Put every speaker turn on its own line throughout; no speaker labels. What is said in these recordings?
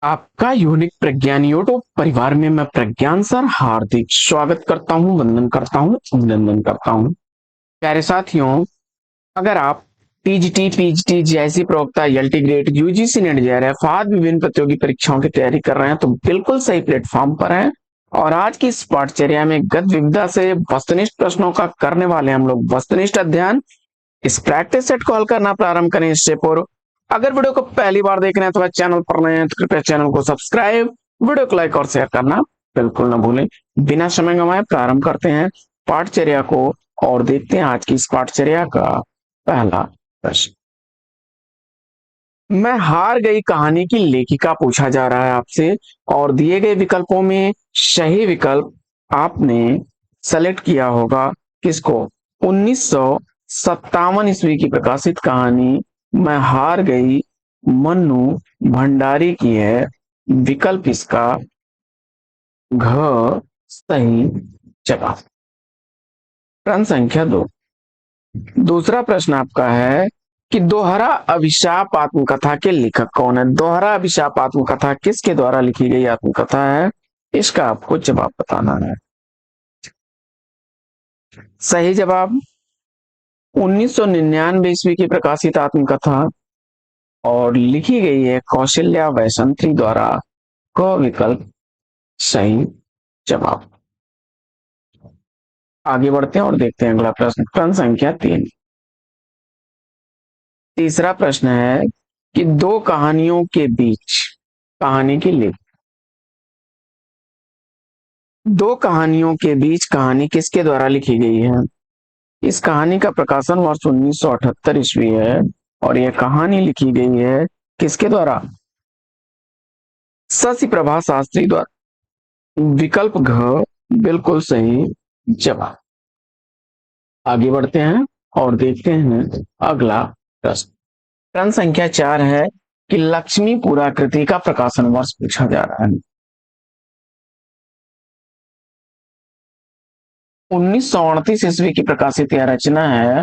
आपका यूनिक प्रज्ञान यूट्यूब परिवार में मैं प्रज्ञान सर हार्दिक स्वागत करता हूं, वंदन करता हूं, अभिनंदन करता हूं। प्यारे साथियों, अगर आप टीजीटी, पीजीटी जैसी प्रवक्ता, LT grade, UGC net JRF आदि विभिन्न प्रतियोगी परीक्षाओं की तैयारी कर रहे हैं तो बिल्कुल सही प्लेटफॉर्म पर हैं। और आज की इस पाठचर्या में गत विविधा से वस्तुनिष्ठ प्रश्नों का करने वाले हम लोग वस्तुनिष्ठ अध्ययन। इस प्रैक्टिस सेट को हल करना प्रारंभ करें इससे पूर्व अगर वीडियो को पहली बार देख रहे हैं तो चैनल पर नए हैं तो कृपया चैनल को सब्सक्राइब, वीडियो को लाइक और शेयर करना बिल्कुल ना भूलें। बिना समय गंवाए प्रारंभ करते हैं पाठचर्या को और देखते हैं आज की इस पाठचर्या का पहला प्रश्न। मैं हार गई कहानी की लेखिका पूछा जा रहा है आपसे, और दिए गए विकल्पों में सही विकल्प आपने सेलेक्ट किया होगा किसको? 1957 ईस्वी की प्रकाशित कहानी मैं हार गई मन्नू भंडारी की है। विकल्प इसका घ सही जवाब। प्रश्न संख्या 2। दूसरा प्रश्न आपका है कि दोहरा अभिशाप आत्मकथा के लेखक कौन है? दोहरा अभिशाप आत्मकथा किसके द्वारा लिखी गई आत्मकथा है? इसका आपको जवाब बताना है। सही जवाब 1999 ईस्वी की प्रकाशित आत्मकथा और लिखी गई है कौशल्या वैसंत्री द्वारा। क विकल्प सही जवाब। आगे बढ़ते हैं और देखते हैं अगला प्रश्न। प्रश्न संख्या 3। तीसरा प्रश्न है कि दो कहानियों के बीच कहानी की लिख। दो कहानियों के बीच कहानी किसके द्वारा लिखी गई है? इस कहानी का प्रकाशन वर्ष 1978 ईस्वी है और यह कहानी लिखी गई है किसके द्वारा? शशि प्रभा शास्त्री द्वारा। विकल्प घ बिल्कुल सही जवाब। आगे बढ़ते हैं और देखते हैं अगला प्रश्न। प्रश्न संख्या 4 है कि लक्ष्मी पुराकृति का प्रकाशन वर्ष पूछा जा रहा है। 1938 ईस्वी की प्रकाशित यह रचना है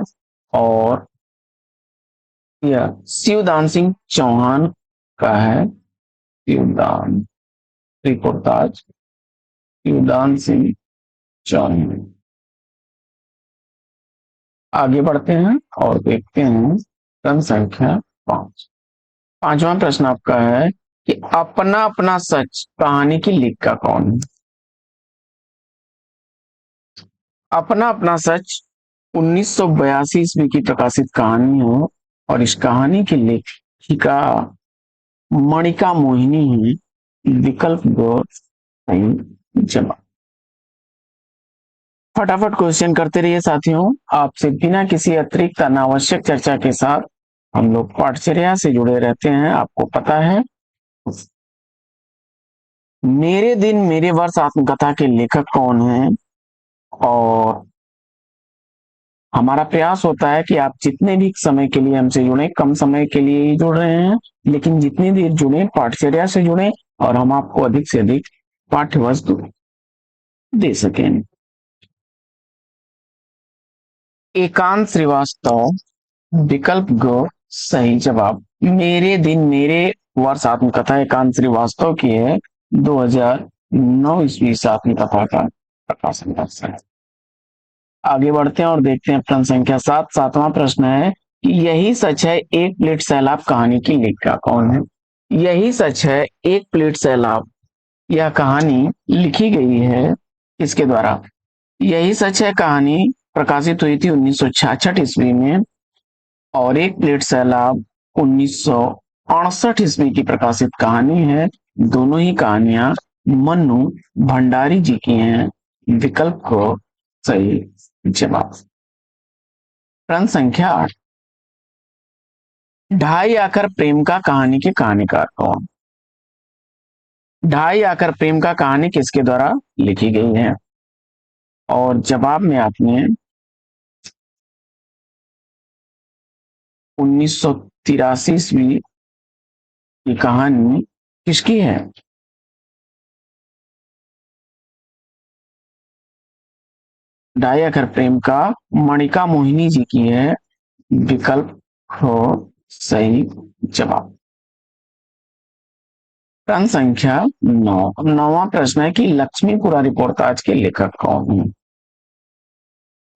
और यह शिवदान सिंह चौहान का है। शिवदान रिपोर्टाज शिवदान सिंह चौहान। आगे बढ़ते हैं और देखते हैं प्रश्न संख्या 5। पांचवा प्रश्न आपका है कि अपना अपना सच कहानी की लेखिका कौन है? अपना अपना सच 1982 ईस्वी की प्रकाशित कहानी है और इस कहानी की लेखिका मणिका मोहिनी है। विकल्प दो सही जवाब। फटाफट क्वेश्चन करते रहिए साथियों। आपसे बिना किसी अतिरिक्त अनावश्यक चर्चा के साथ हम लोग पाठचर्या से जुड़े रहते हैं, आपको पता है। मेरे दिन मेरे वर्ष आत्मकथा के लेखक कौन है? और हमारा प्रयास होता है कि आप जितने भी समय के लिए हमसे जुड़े, कम समय के लिए ही जुड़ रहे हैं, लेकिन जितनी देर जुड़े पाठचर्या से जुड़े और हम आपको अधिक से अधिक पाठ्य वस्तु दे सकें। एकांत श्रीवास्तव। विकल्प ग सही जवाब। मेरे दिन मेरे वर्ष आत्मकथा एकांत श्रीवास्तव की है। 2009 ईस्वी से आत्मकथा का प्रकाशन करता है। आगे बढ़ते हैं और देखते हैं प्रश्न संख्या 7। सातवां प्रश्न है कि यही सच है एक प्लेट सैलाब कहानी की लेखिका कौन है? यही सच है एक प्लेट सैलाब यह कहानी लिखी गई है किसके द्वारा? यही सच है कहानी प्रकाशित हुई थी 1966 ईस्वी में और एक प्लेट सैलाब 1968 ईस्वी की प्रकाशित कहानी है। दोनों ही कहानियां मन्नू भंडारी जी की हैं। विकल्प को सही जवाब। प्रश्न संख्या 8। ढाई आकर प्रेम का कहानी के कहानीकार कौन? ढाई आकर प्रेम का कहानी किसके द्वारा लिखी गई है? और जवाब में आपने 1983 ईस्वी की कहानी किसकी है? ढाई आकर प्रेम का मणिका मोहिनी जी की है। विकल्प हो सही जवाब। प्रश्न संख्या 9। नौवां प्रश्न है कि लक्ष्मीपुरा रिपोर्टाज के लेखक कौन हैं?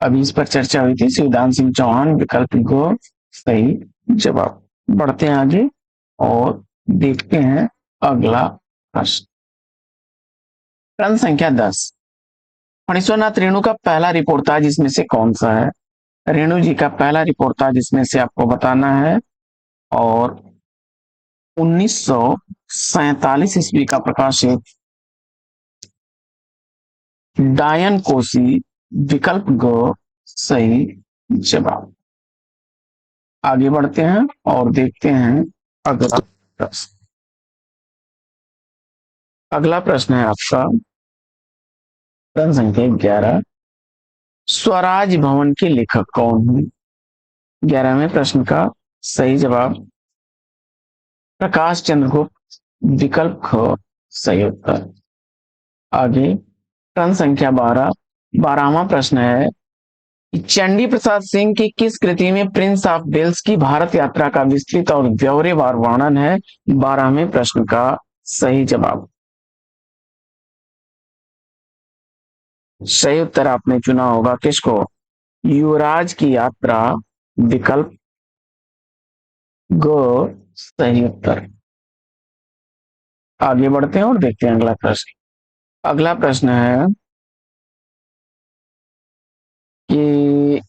अभी इस पर चर्चा हुई थी। शिवदान सिंह चौहान, विकल्प ग सही जवाब। बढ़ते हैं आगे और देखते हैं अगला प्रश्न। प्रश्न संख्या 10। फणीश्वरनाथ रेणु का पहला रिपोर्टाज इसमें से कौन सा है? रेणु जी का पहला रिपोर्टाज इसमें से आपको बताना है और 1947 ईस्वी का प्रकाशित डायन कोशी, विकल्प ग सही जवाब। आगे बढ़ते हैं और देखते हैं अगला प्रश्न। अगला प्रश्न है आपका प्रश्न संख्या 11। स्वराज भवन के लेखक कौन है? 11वें प्रश्न का सही जवाब प्रकाश चंद्रगुप्त, विकल्प ख सही उत्तर। आगे प्रश्न संख्या 12। 12वां प्रश्न है कि चंडी प्रसाद सिंह की किस कृति में प्रिंस ऑफ वेल्स की भारत यात्रा का विस्तृत और ब्यौरेवार वर्णन है? 12वें प्रश्न का सही जवाब। सही उत्तर आपने चुना होगा किसको? युवराज की यात्रा, विकल्प ग सही उत्तर। आगे बढ़ते हैं और देखते हैं अगला प्रश्न। अगला प्रश्न है कि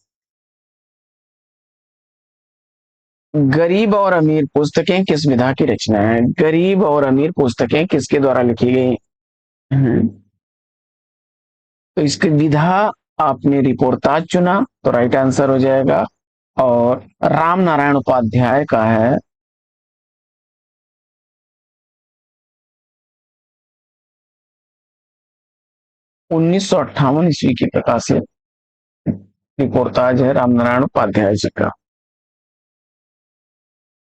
गरीब और अमीर पुस्तकें किस विधा की रचना है? गरीब और अमीर पुस्तकें किसके द्वारा लिखी गई हैं? तो इसकी विधा आपने रिपोर्टाज चुना तो राइट आंसर हो जाएगा और राम नारायण उपाध्याय का है 1958 ईस्वी की प्रकाशित रिपोर्टाज है राम नारायण उपाध्याय जी का।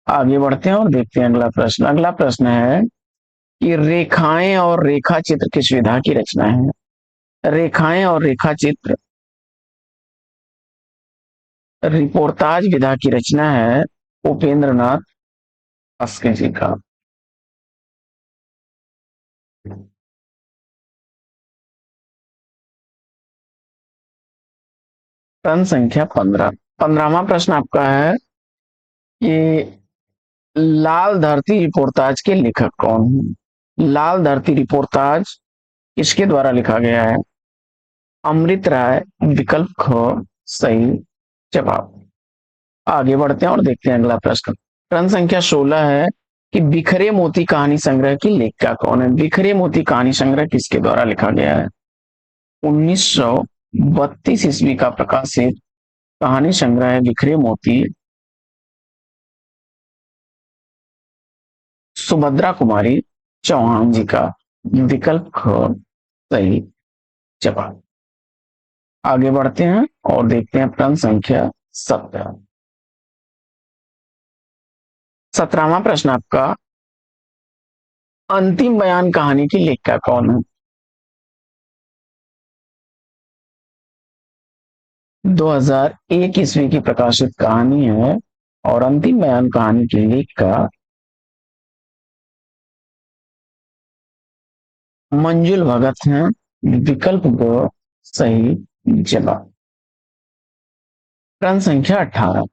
आगे बढ़ते हैं और देखते हैं अगला प्रश्न। अगला प्रश्न है कि रेखाएं और रेखा चित्र किस विधा की रचना है? रेखाएं और रेखा चित्र रिपोर्टाज विधा की रचना है उपेंद्र नाथ अस्के जी का। प्रश्न संख्या 15। 15वां प्रश्न आपका है कि लाल धरती रिपोर्टाज के लेखक कौन है? लाल धरती रिपोर्टाज किसके द्वारा लिखा गया है? अमृत राय, विकल्प ख सही जवाब। आगे बढ़ते हैं और देखते हैं अगला प्रश्न। प्रश्न संख्या 16 है कि बिखरे मोती कहानी संग्रह की लेखिका कौन है? बिखरे मोती कहानी संग्रह किसके द्वारा लिखा गया है? 1932 ईस्वी का प्रकाशित कहानी संग्रह है बिखरे मोती, सुभद्रा कुमारी चौहान जी का, विकल्प ख सही जवाब। आगे बढ़ते हैं और देखते हैं प्रश्न संख्या 17। 17वां प्रश्न आपका अंतिम बयान कहानी की लेखिका कौन है? 2001 ईस्वी की प्रकाशित कहानी है और अंतिम बयान कहानी की लेखिका मंजुल भगत हैं, विकल्प ग सही जवाब। प्रश्न संख्या 18।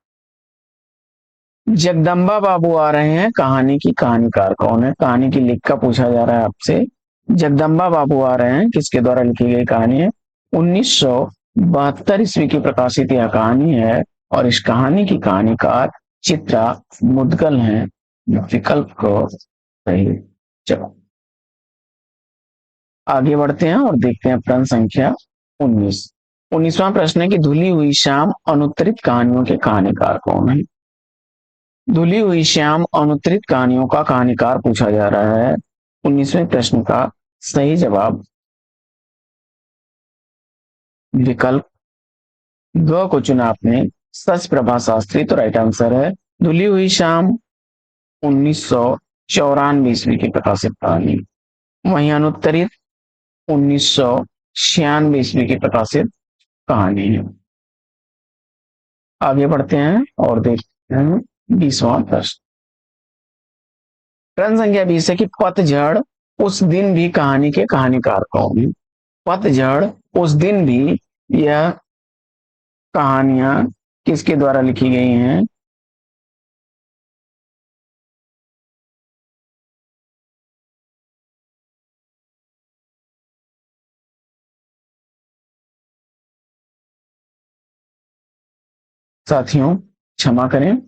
जगदम्बा बाबू आ रहे हैं कहानी की कहानीकार कौन है? कहानी की लेखिका पूछा जा रहा है आपसे। जगदम्बा बाबू आ रहे हैं किसके द्वारा लिखी गई कहानी है? 1972 ईस्वी की प्रकाशित यह कहानी है और इस कहानी की कहानीकार चित्रा मुदगल हैं, विकल्प को सही जवाब। आगे बढ़ते हैं और देखते हैं प्रश्न संख्या 19। 19वां प्रश्न है कि धुली हुई शाम अनुत्तरित कहानियों के कहानीकार कौन है? धुली हुई श्याम अनुत्तरित कहानियों का कहानीकार पूछा जा रहा है। 19वें प्रश्न का सही जवाब विकल्प ग को चुना आपने, सच प्रभा शास्त्री, तो राइट आंसर है धुली हुई शाम 1994 ईस्वी की प्रकाशित कहानी। वहीं अनुत्तरित 1996 ईस्वी की प्रकाशित कहानी है। आगे बढ़ते हैं और देखते हैं 20वां प्रश्न। प्रश्न संख्या 20 है कि पतझड़ उस दिन भी कहानी के कहानीकार कौन है। पतझड़ उस दिन भी यह कहानियां किसके द्वारा लिखी गई हैं। साथियों क्षमा करें।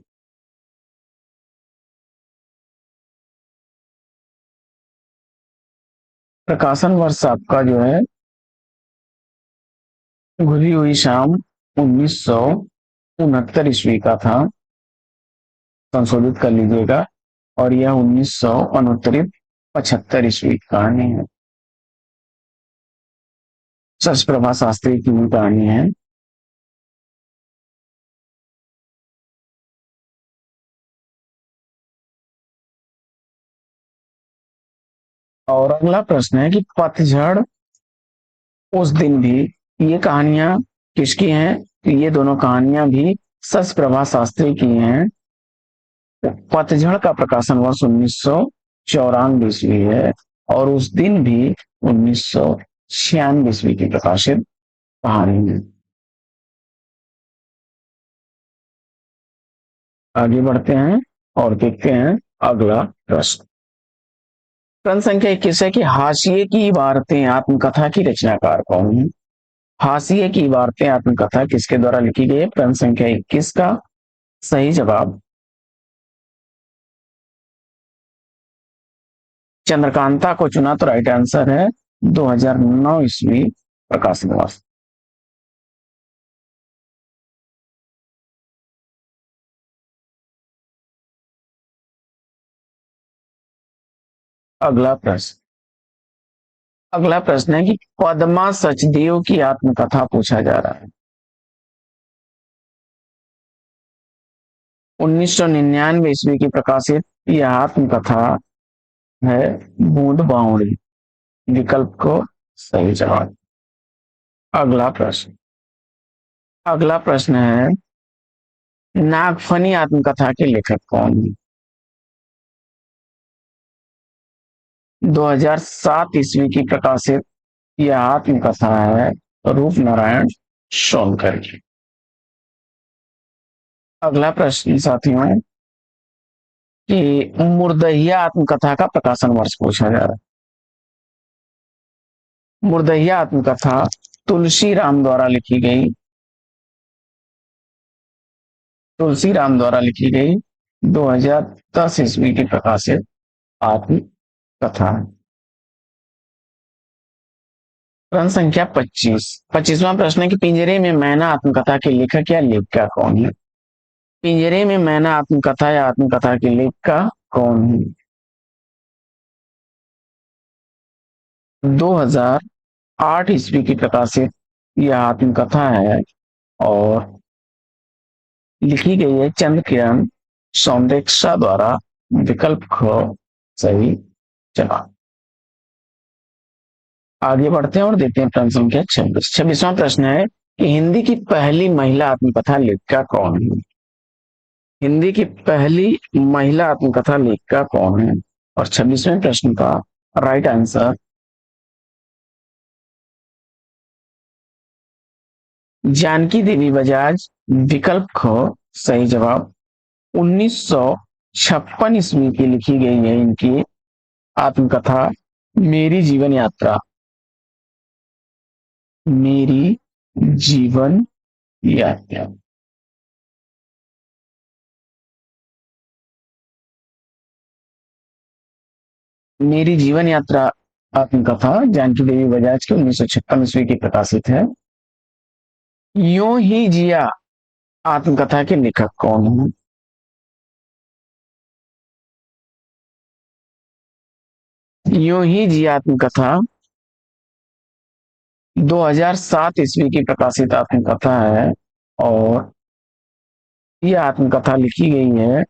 प्रकाशन वर्ष आपका जो है घुली हुई शाम 1969 ईस्वी का था, संशोधित कर लीजिएगा। और यह 1969 ईस्वी की कहानी है। सच शास्त्री की भी कहानी है। और अगला प्रश्न है कि पतझड़ उस दिन भी, ये कहानियां किसकी हैं। तो ये दोनों कहानियां भी सच शास्त्री की हैं। पतझड़ का प्रकाशन वर्ष 1994 ईस्वी है और उस दिन भी 1996 ईस्वी की प्रकाशित कहानी है। आगे बढ़ते हैं और देखते हैं अगला प्रश्न। प्रश्न संख्या 21 है कि हाशिए की वारतें आत्मकथा की रचनाकार कौन है। हाशिए की वारतें आत्मकथा किसके द्वारा लिखी गई है। प्रश्न संख्या 21 का सही जवाब चंद्रकांता को चुना, तो राइट आंसर है 2009 ईस्वी प्रकाशन वर्ष। अगला प्रश्न। अगला प्रश्न है कि पद्मा सचदेव की आत्मकथा पूछा जा रहा है। 1999 ईस्वी की प्रकाशित यह आत्मकथा है बूंद बावड़ी। विकल्प को सही जवाब। अगला प्रश्न। अगला प्रश्न है नागफनी आत्मकथा के लेखक कौन है। 2007 ईस्वी की प्रकाशित यह आत्मकथा है रूप नारायण सोनकर की। अगला प्रश्न साथियों कि मुर्दहिया आत्मकथा का प्रकाशन वर्ष पूछा जा रहा है। मुर्दहिया आत्मकथा तुलसी राम द्वारा लिखी गई, तुलसी राम द्वारा लिखी गई 2010 ईस्वी की प्रकाशित आत्मकथा। प्रश्न संख्या 25। 25वां प्रश्न है कि पिंजरे में मैना आत्मकथा के लेखक या लेखिका कौन है। पिंजरे में मैना आत्मकथा या आत्मकथा के लेखिका कौन है। 2008 ईस्वी की प्रकाशित यह आत्मकथा है और लिखी गई है चंद्र किरण सौंदेक्षा द्वारा। विकल्प को सही जवाब। आगे बढ़ते हैं और देखते हैं प्रश्न संख्या 26। 26वां प्रश्न है कि हिंदी की पहली महिला आत्मकथा लेखिका कौन है। हिंदी की पहली महिला आत्मकथा लेखिका कौन है। और 26वें प्रश्न का राइट आंसर जानकी देवी बजाज। विकल्प को सही जवाब। 1956 ईस्वी की लिखी गई है इनकी आत्मकथा मेरी जीवन यात्रा। मेरी जीवन यात्रा। मेरी जीवन यात्रा आत्मकथा जानकी देवी बजाज की 1956 ईस्वी की प्रकाशित है। यूं ही जिया आत्मकथा के लेखक कौन है। यूं ही जिया आत्मकथा 2007 ईस्वी की प्रकाशित आत्मकथा है और यह आत्मकथा लिखी गई है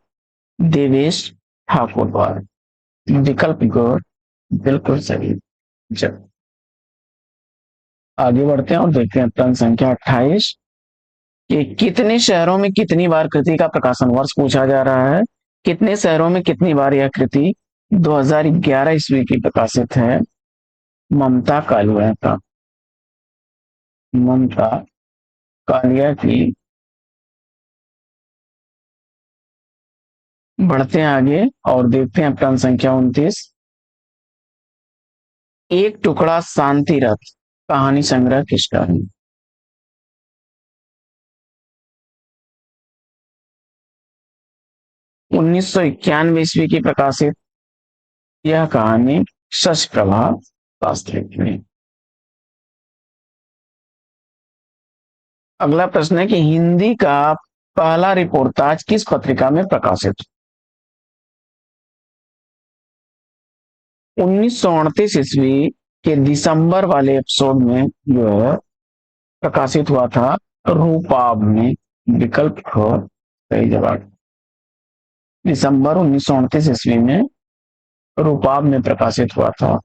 देवेश ठाकुर द्वारा। विकल्प को बिल्कुल सही। जब आगे बढ़ते हैं और देखते हैं प्रश्न संख्या 28 कि कितने शहरों में कितनी बार कृति का प्रकाशन वर्ष पूछा जा रहा है। कितने शहरों में कितनी बार यह कृति 2011 ईस्वी की प्रकाशित है ममता कालिया का। ममता कालिया की। बढ़ते हैं आगे और देखते हैं प्रश्न संख्या 29। एक टुकड़ा शांति रथ कहानी संग्रह किसका है? 1991 ईस्वी की प्रकाशित यह कहानी शशि प्रभा शास्त्री की है। अगला प्रश्न है कि हिंदी का पहला रिपोर्टाज किस पत्रिका में प्रकाशित? 1938 ईस्वी के दिसंबर वाले एपिसोड में जो है प्रकाशित हुआ था रूपाब में। विकल्प ख सही जवाब। दिसंबर 1938 ईस्वी में रूपाब में प्रकाशित हुआ था।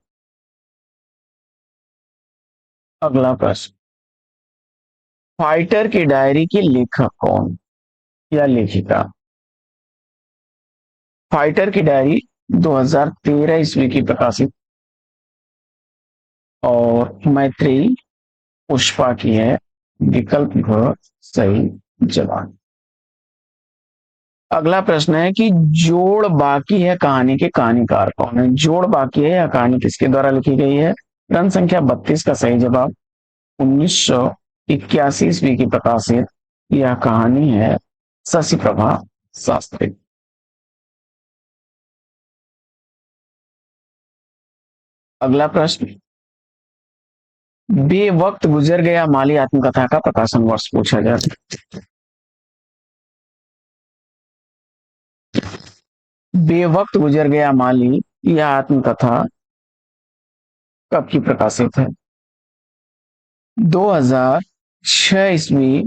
अगला प्रश्न, फाइटर की डायरी की लेखक कौन या लेखिका? फाइटर की डायरी 2013 ईस्वी की प्रकाशित और मैत्रेयी पुष्पा की है। विकल्प घ सही जवाब। अगला प्रश्न है कि जोड़ बाकी है कहानी के कहानीकार कौन है? जोड़ बाकी है यह कहानी किसके द्वारा लिखी गई है? रन संख्या 32 का सही जवाब। 1981 ईस्वी की प्रकाशित यह कहानी है शशि प्रभा शास्त्री। अगला प्रश्न, बेवक्त गुजर गया माली आत्मकथा का प्रकाशन वर्ष पूछा जाए। बेवक्त गुजर गया माली यह आत्मकथा कब की प्रकाशित है? 2006 ईस्वी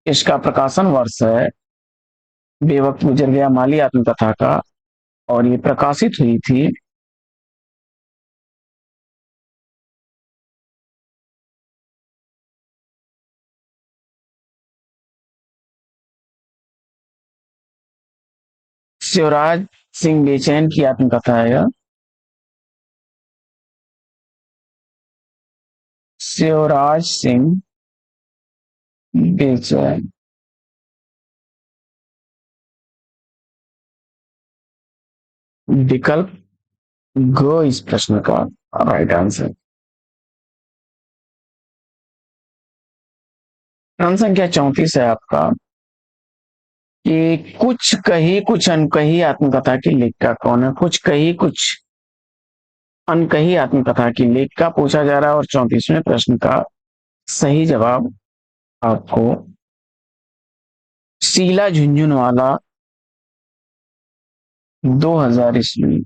इसका प्रकाशन वर्ष है बेवक्त गुजर गया माली आत्मकथा का, और ये प्रकाशित हुई थी शिवराज सिंह बेचैन की आत्मकथा है यह। शिवराज सिंह बेचैन। विकल्प ग इस प्रश्न का राइट आंसर। प्रश्न संख्या 34 है आपका कि कुछ कही कुछ अनकही आत्मकथा की लेखिका कौन है? कुछ कही कुछ अनकही आत्मकथा की लेखिका पूछा जा रहा है और 34वें प्रश्न का सही जवाब आपको शीला झुंझुनवाला 2000 ईस्वी।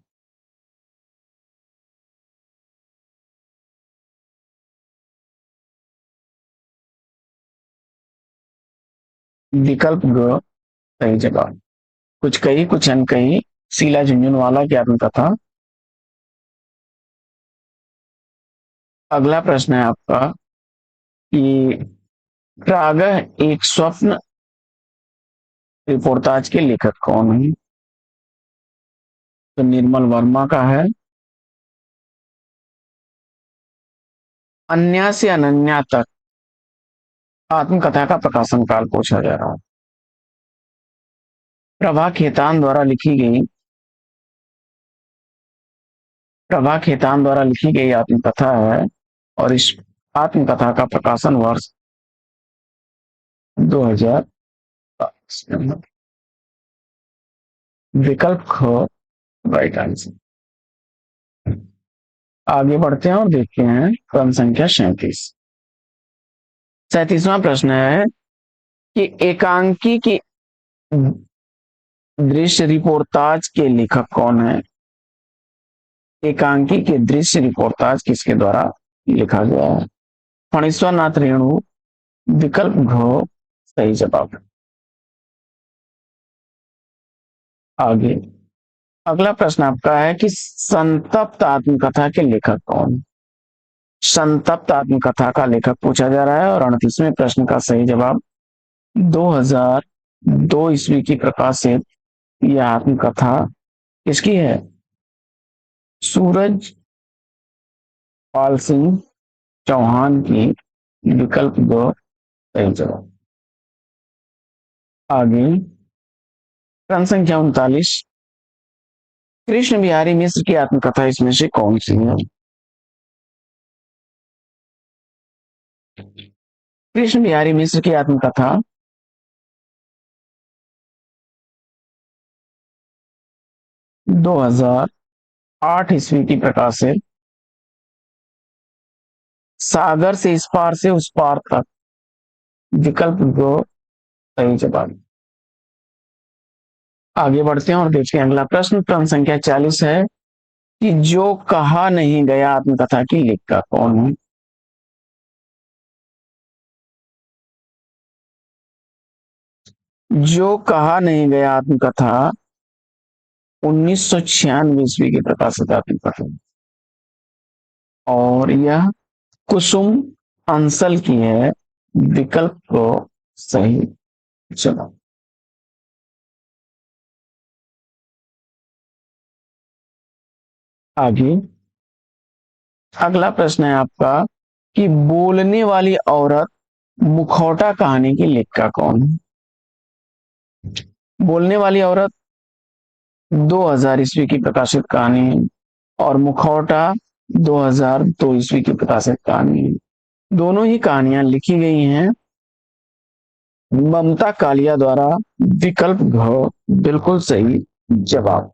विकल्प ग सही जवाब। कुछ कही कुछ अनकही शीला झुंझुनवाला की आत्मकथा। अगला प्रश्न है आपका कि प्रागह एक स्वप्न रिपोर्टाज के लेखक कौन है? तो निर्मल वर्मा का है। अन्या से अनन्या तक आत्मकथा का प्रकाशन काल पूछा जा रहा है। प्रभा खेतान द्वारा लिखी गई प्रभा खेतान द्वारा लिखी गई आत्मकथा है और इस आत्मकथा का प्रकाशन वर्ष 2000। विकल्प ख राइट आंसर। आगे बढ़ते हैं और देखते हैं क्रम संख्या 37। 37वां प्रश्न है कि एकांकी की दृश्य रिपोर्टाज के लेखक कौन है? एकांकी के दृश्य रिपोर्टाज किसके द्वारा लिखा गया है? फणीश्वर नाथ रेणु। विकल्प घ सही जवाब। आगे अगला प्रश्न आपका है कि संतप्त आत्मकथा के लेखक कौन? संतप्त आत्मकथा का लेखक पूछा जा रहा है और 38वें प्रश्न का सही जवाब 2002 ईस्वी की प्रकाशित यह आत्मकथा किसकी है? सूरज पाल सिंह चौहान की, विकल्प दो सही जवाब। आगे प्रश्न संख्या 39, कृष्ण बिहारी मिश्र की आत्मकथा इसमें से कौन सी है? कृष्ण बिहारी मिश्र की आत्मकथा 2008 ईस्वी की प्रकाशित सागर से इस पार से उस पार तक, विकल्प दो सही जवाब। आगे बढ़ते हैं और देखते हैं अगला प्रश्न। प्रश्न संख्या 40 है कि जो कहा नहीं गया आत्मकथा की लेखक कौन है? जो कहा नहीं गया आत्मकथा 1996 ईस्वी की प्रकाशित आत्मकथा और यह कुसुम अंसल की है, विकल्प को सही जवाब। आगे अगला प्रश्न है आपका कि बोलने वाली औरत मुखौटा कहानी की लेखिका कौन है? बोलने वाली औरत 2000 ईस्वी की प्रकाशित कहानी है और मुखौटा 2002 ईस्वी की प्रकाशित कहानी है। दोनों ही कहानियां लिखी गई हैं ममता कालिया द्वारा, विकल्प घ बिल्कुल सही जवाब।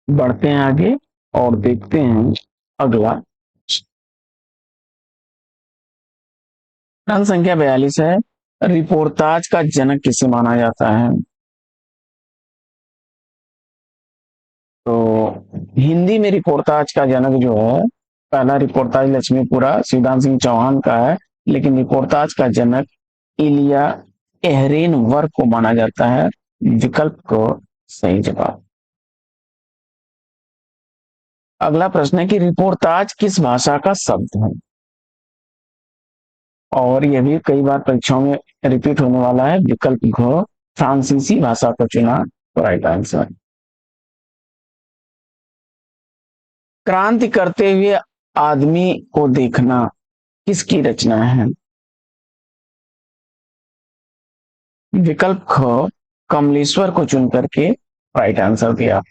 बढ़ते हैं आगे और देखते हैं अगला। प्रश्न संख्या 42 है, रिपोर्ताज का जनक किसे माना जाता है? तो हिंदी में रिपोर्ताज का जनक जो है, पहला रिपोर्ताज लक्ष्मीपुरा शिवदान सिंह चौहान का है, लेकिन रिपोर्ताज का जनक इलिया एहरेन वर्क को माना जाता है, विकल्प को सही जवाब। अगला प्रश्न है कि रिपोर्ताज किस भाषा का शब्द है? और यह भी कई बार परीक्षाओं में रिपीट होने वाला है, विकल्प घ फ्रांसीसी भाषा को चुना राइट आंसर। क्रांति करते हुए आदमी को देखना किसकी रचना है? विकल्प ख कमलेश्वर को चुन करके राइट आंसर दिया।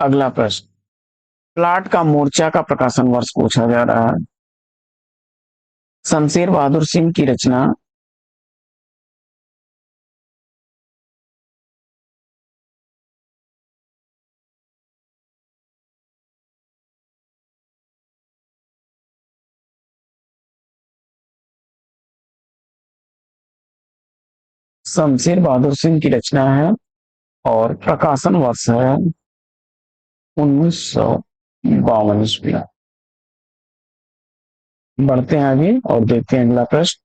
अगला प्रश्न, प्लाट का मोर्चा का प्रकाशन वर्ष पूछा जा रहा है। शमशेर बहादुर सिंह की रचना, शमशेर बहादुर सिंह की रचना है और प्रकाशन वर्ष है 1952 ईस्वी। बढ़ते हैं आगे और देखते हैं अगला प्रश्न,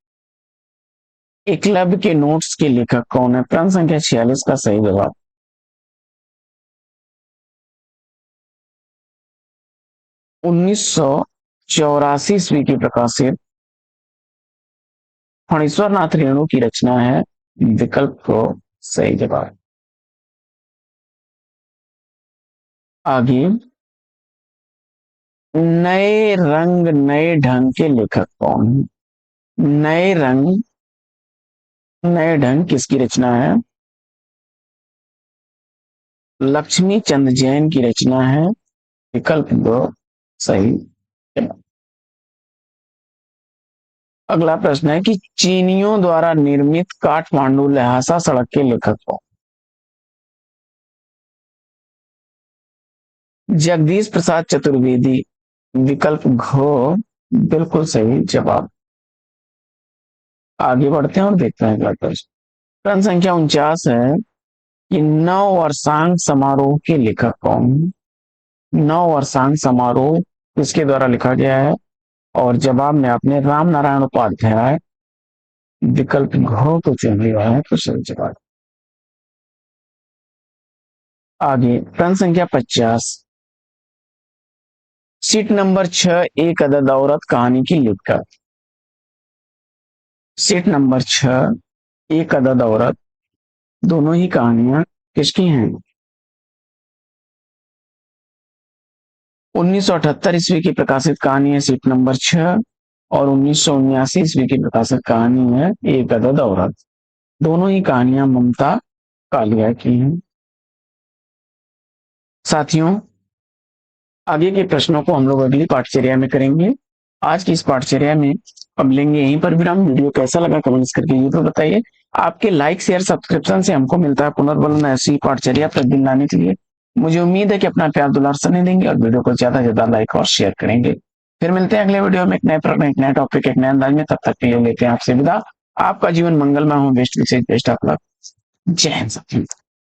एकलव्य के नोट्स के लेखक कौन है? प्रश्न संख्या 46 का सही जवाब। 1984 ईस्वी की प्रकाशित फणीश्वर नाथ रेणु की रचना है, विकल्प को सही जवाब। आगे नए रंग नए ढंग के लेखक कौन है? नए रंग नए ढंग किसकी रचना है? लक्ष्मी चंद जैन की रचना है, विकल्प दो सही। अगला प्रश्न है कि चीनियों द्वारा निर्मित काठमांडू लहासा सड़क के लेखक कौन? जगदीश प्रसाद चतुर्वेदी, विकल्प घ बिल्कुल सही जवाब। आगे बढ़ते हैं और देखते हैं अगला प्रश्न। प्रश्न संख्या 49 है कि नव वर्षांग समारोह के लेखक कौन है? नव वर्षांग समारोह किसके द्वारा लिखा गया है? और जवाब में आपने राम नारायण उपाध्याय, विकल्प घ को चुन लिया है, तो सही जवाब। आगे प्रश्न संख्या 50, सीट नंबर 6 एक अदद औरत कहानी की लेखक। सीट नंबर 6 एक अदद औरत, दोनों ही कहानियां किसकी हैं? 1978 ईस्वी की प्रकाशित कहानी है सीट नंबर 6 और 1979 ईस्वी की प्रकाशित कहानी है एक अदद औरत। दोनों ही कहानियां ममता कालिया की हैं। साथियों, आगे के प्रश्नों को हम लोग अगली पाठचर्या में करेंगे। आज की इस पाठचर्या में अब लेंगे यहीं पर विराम। वीडियो कैसा लगा कमेंट्स करके ये तो बताइए। आपके लाइक शेयर सब्सक्रिप्शन से हमको मिलता है पुनर्बलन ऐसी पाठचर्या प्रतिदिन लाने के लिए। मुझे उम्मीद है कि अपना प्यार दुलार सने देंगे और वीडियो को ज्यादा से ज्यादा लाइक और शेयर करेंगे। फिर मिलते हैं अगले वीडियो में एक नए प्रश्न, एक नए टॉपिक, एक नए अंदाज में। तब तक के लिए लेते हैं आपसे विदा। आपका जीवन मंगलमय हो। बेस्ट विशेष बेस्ट ऑफ लक। जय हिंद साथियों।